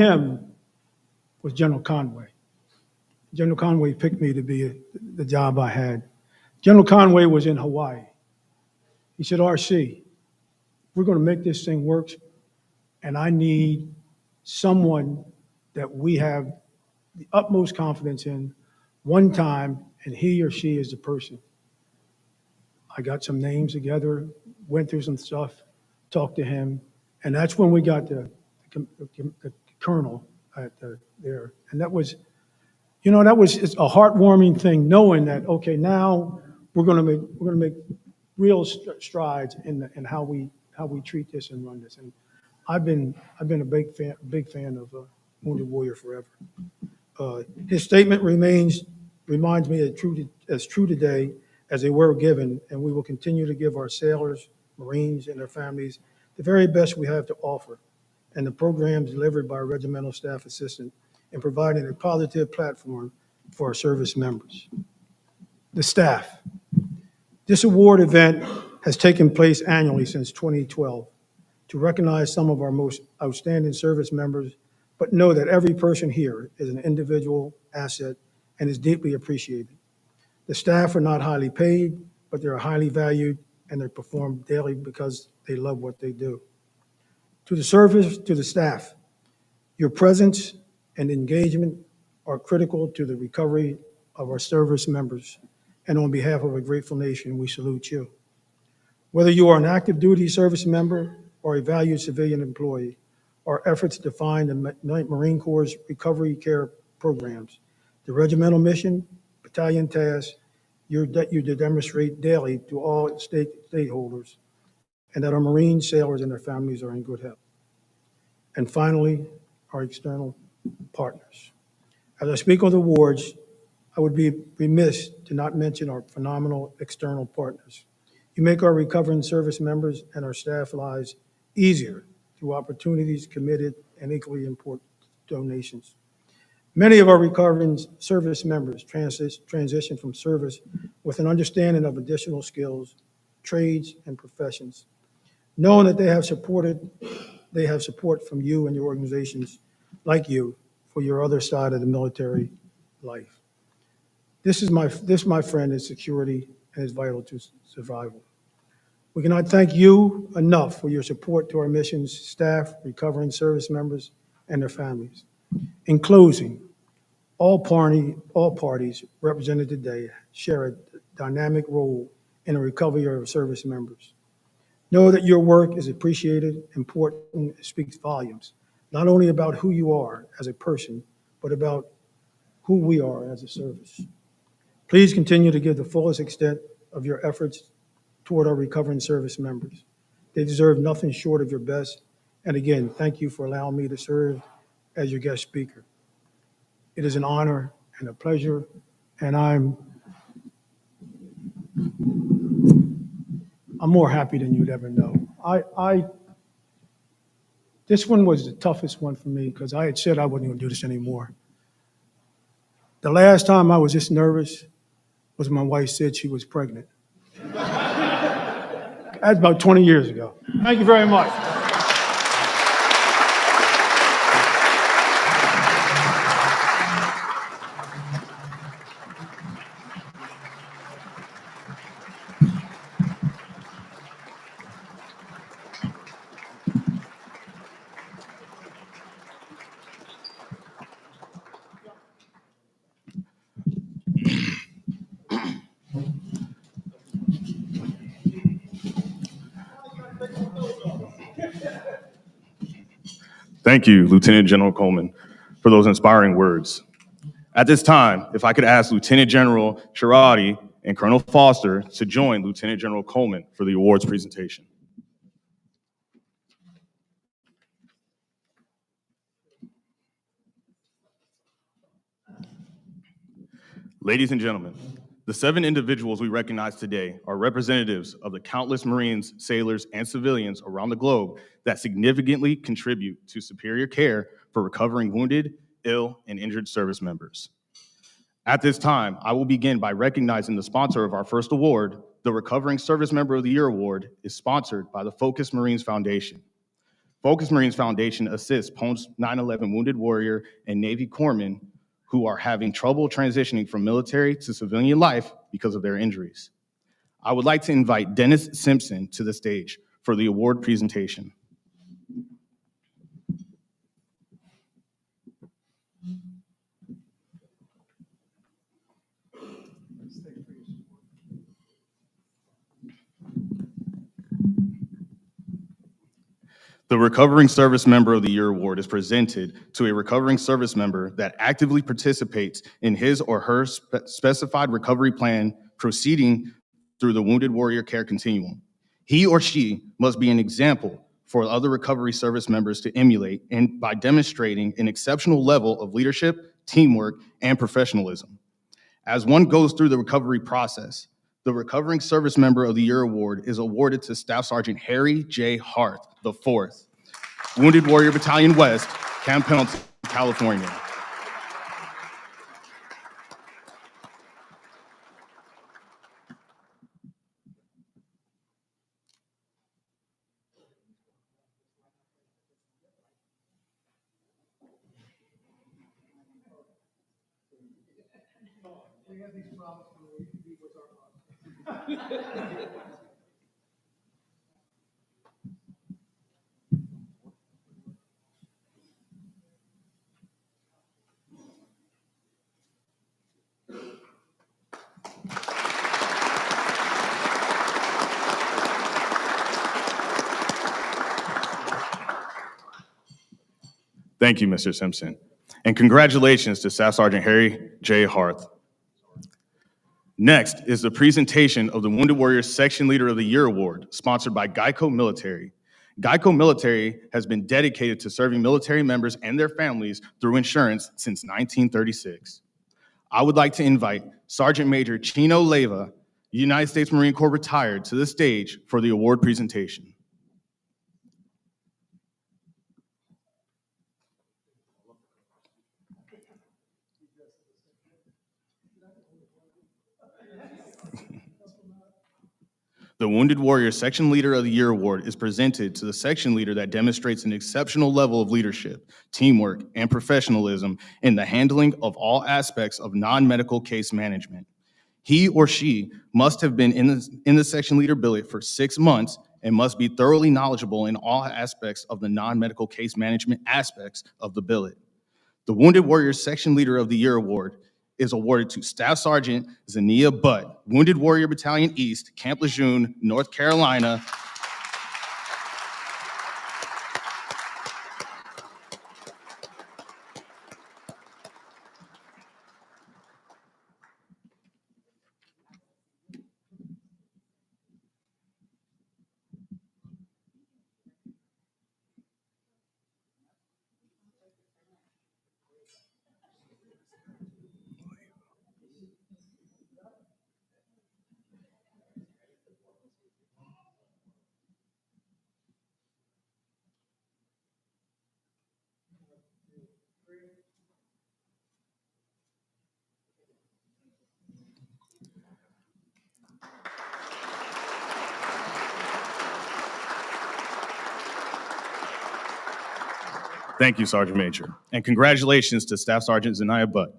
him was General Conway. General Conway picked me to be the job I had. General Conway was in Hawaii. He said, RC, we're going to make this thing work, and I need someone that we have the utmost confidence in one time, and he or she is the person. I got some names together, went through some stuff, talked to him, and that's when we got the colonel there. And that was, it's a heartwarming thing knowing that, okay, now we're going to make real strides in how we treat this and run this. And I've been a big fan of Wounded Warrior forever. His statement reminds me as true today as they were given, and we will continue to give our sailors, Marines, and their families the very best we have to offer, and the programs delivered by our regimental staff assistant in providing a positive platform for our service members. The staff. This award event has taken place annually since 2012 to recognize some of our most outstanding service members, but know that every person here is an individual asset and is deeply appreciated. The staff are not highly paid, but they are highly valued, and they perform daily because they love what they do. To the service, to the staff, your presence and engagement are critical to the recovery of our service members, and on behalf of a grateful nation, we salute you. Whether you are an active duty service member or a valued civilian employee, our efforts define the Marine Corps' recovery care programs, the regimental mission, battalion tasks, you demonstrate daily to all stakeholders, and that our Marine sailors and their families are in good health. And finally, our external partners. As I speak on the awards, I would be remiss to not mention our phenomenal external partners. You make our recovering service members and our staff lives easier through opportunities, committed, and equally important donations. Many of our recovering service members transition from service with an understanding of additional skills, trades, and professions. Knowing that they have support from you and your organizations like you for your other side of the military life. This, my friend, is security and is vital to survival. We cannot thank you enough for your support to our missions, staff, recovering service members, and their families. In closing, all parties represented today share a dynamic role in the recovery of our service members. Know that your work is appreciated, important, and speaks volumes, not only about who you are as a person, but about who we are as a service. Please continue to give the fullest extent of your efforts toward our recovering service members. They deserve nothing short of your best. And again, thank you for allowing me to serve as your guest speaker. It is an honor and a pleasure, and I'm more happy than you'd ever know. This one was the toughest one for me because I had said I wasn't going to do this anymore. The last time I was this nervous was my wife said she was pregnant. That's about 20 years ago. Thank you very much. Thank you, Lieutenant General Coleman, for those inspiring words. At this time, if I could ask Lieutenant General Shirati and Colonel Foster to join Lieutenant General Coleman for the awards presentation. Ladies and gentlemen, the 7 individuals we recognize today are representatives of the countless Marines, sailors, and civilians around the globe that significantly contribute to superior care for recovering wounded, ill, and injured service members. At this time, I will begin by recognizing the sponsor of our first award. The Recovering Service Member of the Year Award is sponsored by the Focus Marines Foundation. Focus Marines Foundation assists post 9/11 wounded warrior and Navy corpsmen who are having trouble transitioning from military to civilian life because of their injuries. I would like to invite Dennis Simpson to the stage for the award presentation. The Recovering Service Member of the Year Award is presented to a recovering service member that actively participates in his or her specified recovery plan proceeding through the Wounded Warrior Care Continuum. He or she must be an example for other recovery service members to emulate and by demonstrating an exceptional level of leadership, teamwork, and professionalism. As one goes through the recovery process, the Recovering Service Member of the Year Award is awarded to Staff Sergeant Harry J. Harth, IV, Wounded Warrior Battalion West, Camp Pendleton, California. Thank you, Mr. Simpson. And congratulations to Staff Sergeant Harry J. Harth. Next is the presentation of the Wounded Warrior Section Leader of the Year Award, sponsored by Geico Military. Geico Military has been dedicated to serving military members and their families through insurance since 1936. I would like to invite Sergeant Major Chino Leyva, United States Marine Corps retired, to the stage for the award presentation. The Wounded Warrior Section Leader of the Year Award is presented to the section leader that demonstrates an exceptional level of leadership, teamwork, and professionalism in the handling of all aspects of non-medical case management. He or she must have been in the section leader billet for 6 months and must be thoroughly knowledgeable in all aspects of the non-medical case management aspects of the billet. The Wounded Warrior Section Leader of the Year Award is awarded to Staff Sergeant Zania Butt, Wounded Warrior Battalion East, Camp Lejeune, North Carolina. Thank you, Sergeant Major. And congratulations to Staff Sergeant Zania Butt.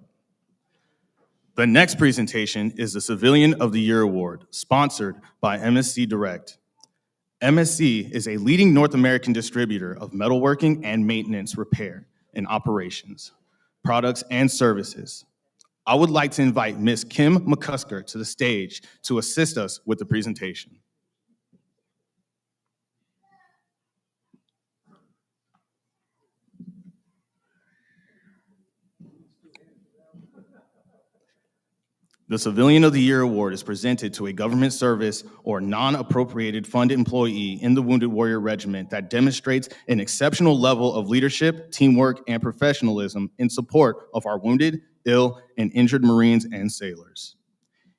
The next presentation is the Civilian of the Year Award, sponsored by MSC Direct. MSC is a leading North American distributor of metalworking and maintenance repair and operations, products and services. I would like to invite Ms. Kim McCusker to the stage to assist us with the presentation. The Civilian of the Year Award is presented to a government service or non-appropriated fund employee in the Wounded Warrior Regiment that demonstrates an exceptional level of leadership, teamwork, and professionalism in support of our wounded, ill, and injured Marines and sailors.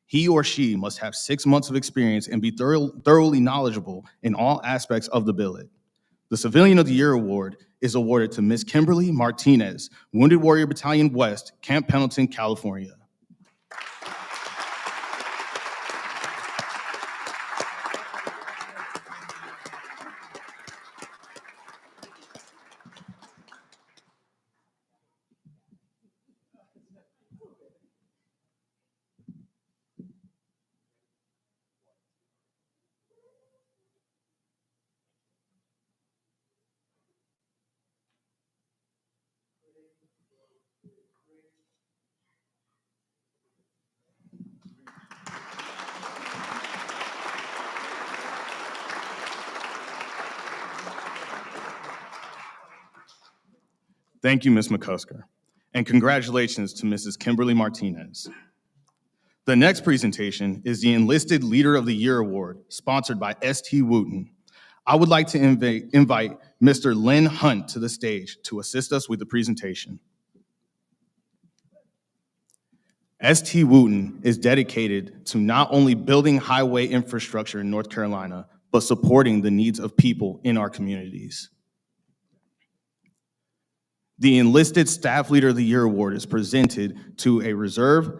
He or she must have 6 months of experience and be thoroughly knowledgeable in all aspects of the billet. The Civilian of the Year Award is awarded to Ms. Kimberly Martinez, Wounded Warrior Battalion West, Camp Pendleton, California. Thank you, Ms. McCusker. And congratulations to Mrs. Kimberly Martinez. The next presentation is the Enlisted Leader of the Year Award, sponsored by St. Wooten. I would like to invite Mr. Lynn Hunt to the stage to assist us with the presentation. St. Wooten is dedicated to not only building highway infrastructure in North Carolina, but supporting the needs of people in our communities. The Enlisted Staff Leader of the Year Award is presented to a reserve,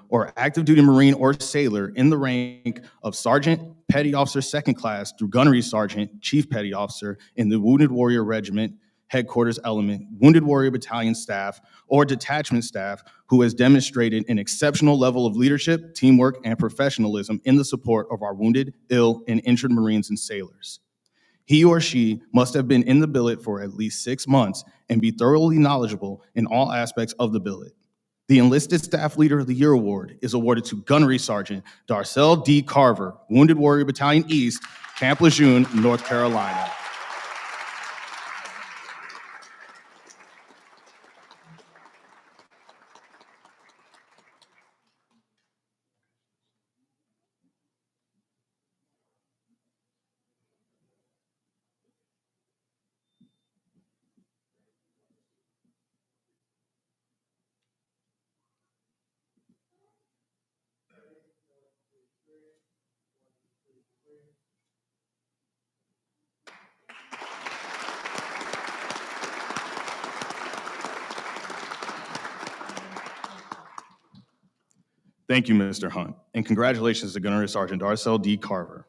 or active duty Marine or sailor in the rank of Sergeant, Petty Officer Second Class through Gunnery Sergeant, Chief Petty Officer in the Wounded Warrior Regiment, Headquarters Element, Wounded Warrior Battalion staff, or detachment staff who has demonstrated an exceptional level of leadership, teamwork, and professionalism in the support of our wounded, ill, and injured Marines and sailors. He or she must have been in the billet for at least 6 months and be thoroughly knowledgeable in all aspects of the billet. The Enlisted Staff Leader of the Year Award is awarded to Gunnery Sergeant Darcel D. Carver, Wounded Warrior Battalion East, Camp Lejeune, North Carolina. Thank you, Mr. Hunt, and congratulations to Gunnery Sergeant Darcel D. Carver.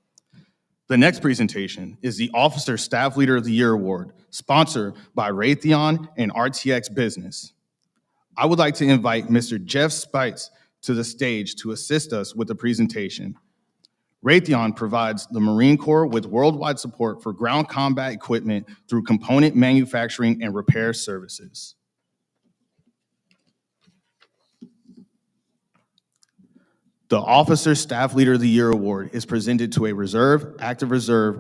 The next presentation is the Officer Staff Leader of the Year Award, sponsored by Raytheon and RTX Business. I would like to invite Mr. Jeff Spites to the stage to assist us with the presentation. Raytheon provides the Marine Corps with worldwide support for ground combat equipment through component manufacturing and repair services. The Officer Staff Leader of the Year Award is presented to a reserve,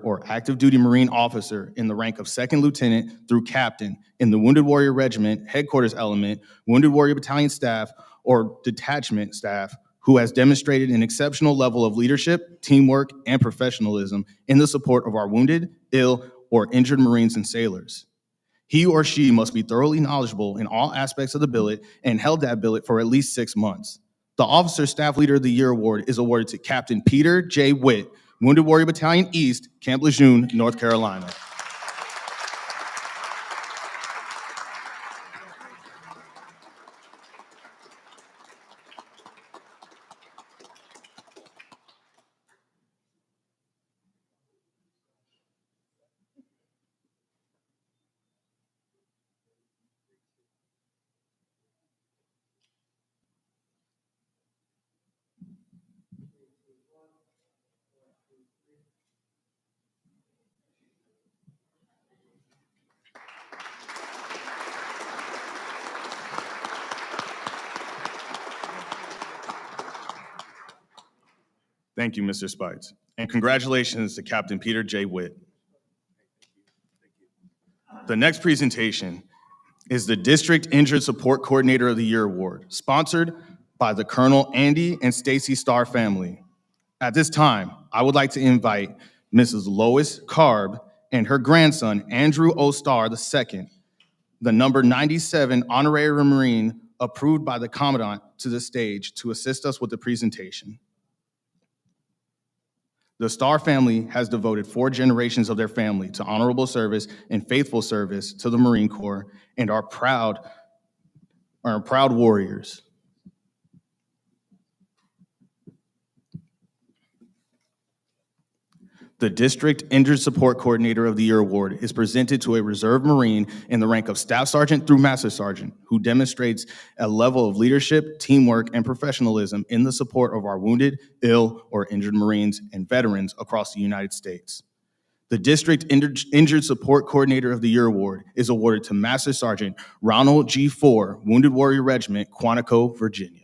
or active duty Marine officer in the rank of second lieutenant through captain in the Wounded Warrior Regiment, Headquarters Element, Wounded Warrior Battalion staff, or detachment staff who has demonstrated an exceptional level of leadership, teamwork, and professionalism in the support of our wounded, ill, or injured Marines and sailors. He or she must be thoroughly knowledgeable in all aspects of the billet and held that billet for at least 6 months. The Officer Staff Leader of the Year Award is awarded to Captain Peter J. Witt, Wounded Warrior Battalion East, Camp Lejeune, North Carolina. Thank you, Mr. Spites. And congratulations to Captain Peter J. Witt. The next presentation is the District Injured Support Coordinator of the Year Award, sponsored by the Colonel Andy and Stacy Starr family. At this time, I would like to invite Mrs. Lois Carb and her grandson, Andrew O. Starr II, the number 97 Honorary Marine approved by the Commandant, to the stage to assist us with the presentation. The Starr family has devoted 4 generations of their family to honorable service and faithful service to the Marine Corps and are proud warriors. The District Injured Support Coordinator of the Year Award is presented to a Reserve Marine in the rank of Staff Sergeant through Master Sergeant who demonstrates a level of leadership, teamwork, and professionalism in the support of our wounded, ill, or injured Marines and veterans across the United States. The District Injured Support Coordinator of the Year Award is awarded to Master Sergeant Ronald G. Ford, Wounded Warrior Regiment, Quantico, Virginia.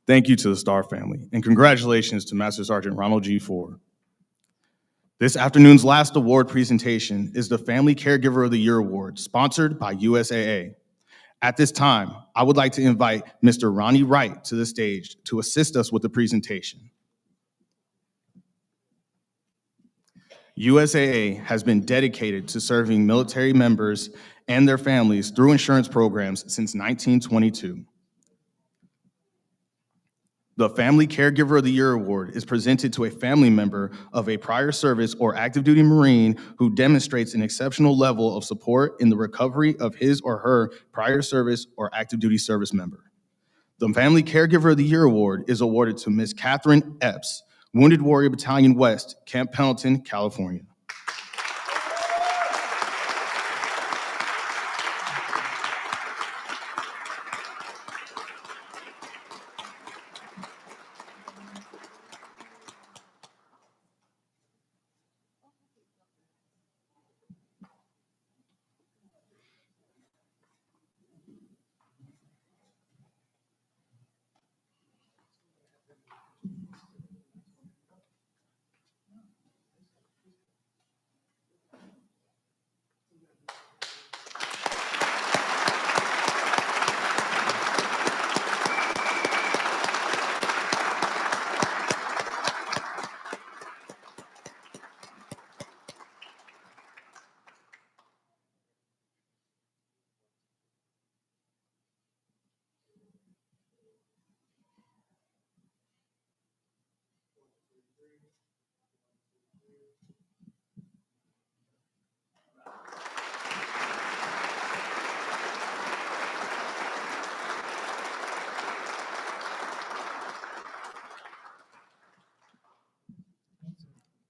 Thank you to the Starr family, and congratulations to Master Sergeant Ronald G. Ford. This afternoon's last award presentation is the Family Caregiver of the Year Award, sponsored by USAA. At this time, I would like to invite Mr. Ronnie Wright to the stage to assist us with the presentation. USAA has been dedicated to serving military members and their families through insurance programs since 1922. The Family Caregiver of the Year Award is presented to a family member of a prior service or active duty Marine who demonstrates an exceptional level of support in the recovery of his or her prior service or active duty service member. The Family Caregiver of the Year Award is awarded to Ms. Catherine Epps, Wounded Warrior Battalion West, Camp Pendleton, California.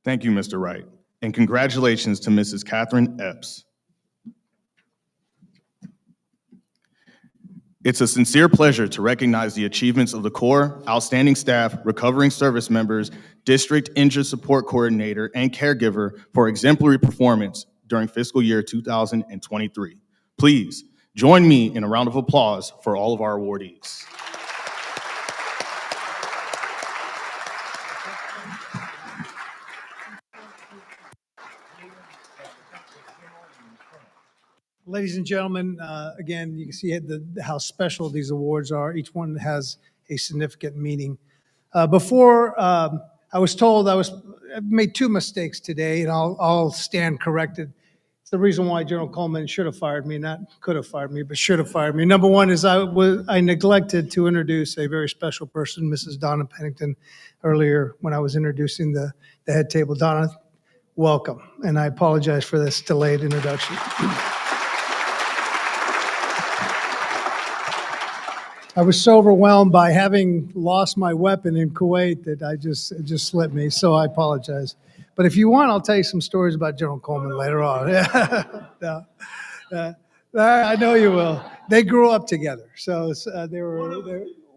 Thank you, Mr. Wright, and congratulations to Mrs. Catherine Epps. It's a sincere pleasure to recognize the achievements of the Corps, outstanding staff, recovering service members, District Injured Support Coordinator, and caregiver for exemplary performance during fiscal year 2023. Please join me in a round of applause for all of our awardees. Ladies and gentlemen, again, you can see how special these awards are. Each one has a significant meaning. Before, I was told I made two mistakes today, and I'll stand corrected. It's the reason why General Coleman should have fired me, not could have fired me, but should have fired me. Number one is I neglected to introduce a very special person, Mrs. Donna Pennington, earlier when I was introducing the head table. Donna, welcome, and I apologize for this delayed introduction. I was so overwhelmed by having lost my weapon in Kuwait that it just slipped me, so I apologize. But if you want, I'll tell you some stories about General Coleman later on. I know you will. They grew up together, so they were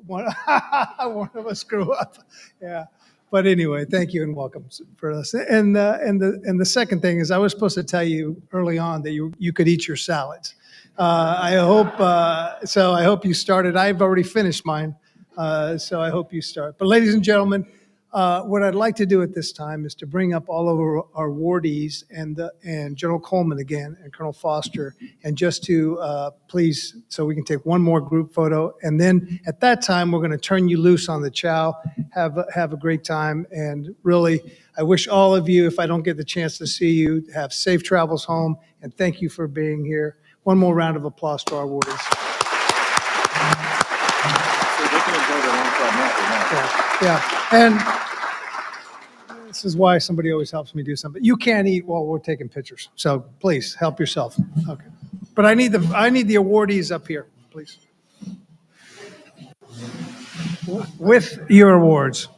one of us grew up. Yeah. But anyway, thank you and welcome for us. And the second thing is I was supposed to tell you early on that you could eat your salads. I hope you started. I've already finished mine, so I hope you start. But ladies and gentlemen, what I'd like to do at this time is to bring up all of our awardees and General Coleman again and Colonel Foster, and just to please, so we can take one more group photo, and then at that time we're going to turn you loose on the chow. Have a great time, and really, I wish all of you, if I don't get the chance to see you, have safe travels home, and thank you for being here. One more round of applause to our awardees. Yeah, and this is why somebody always helps me do something. You can't eat while we're taking pictures, so please help yourself. Okay, but I need the awardees up here, please, with your awards.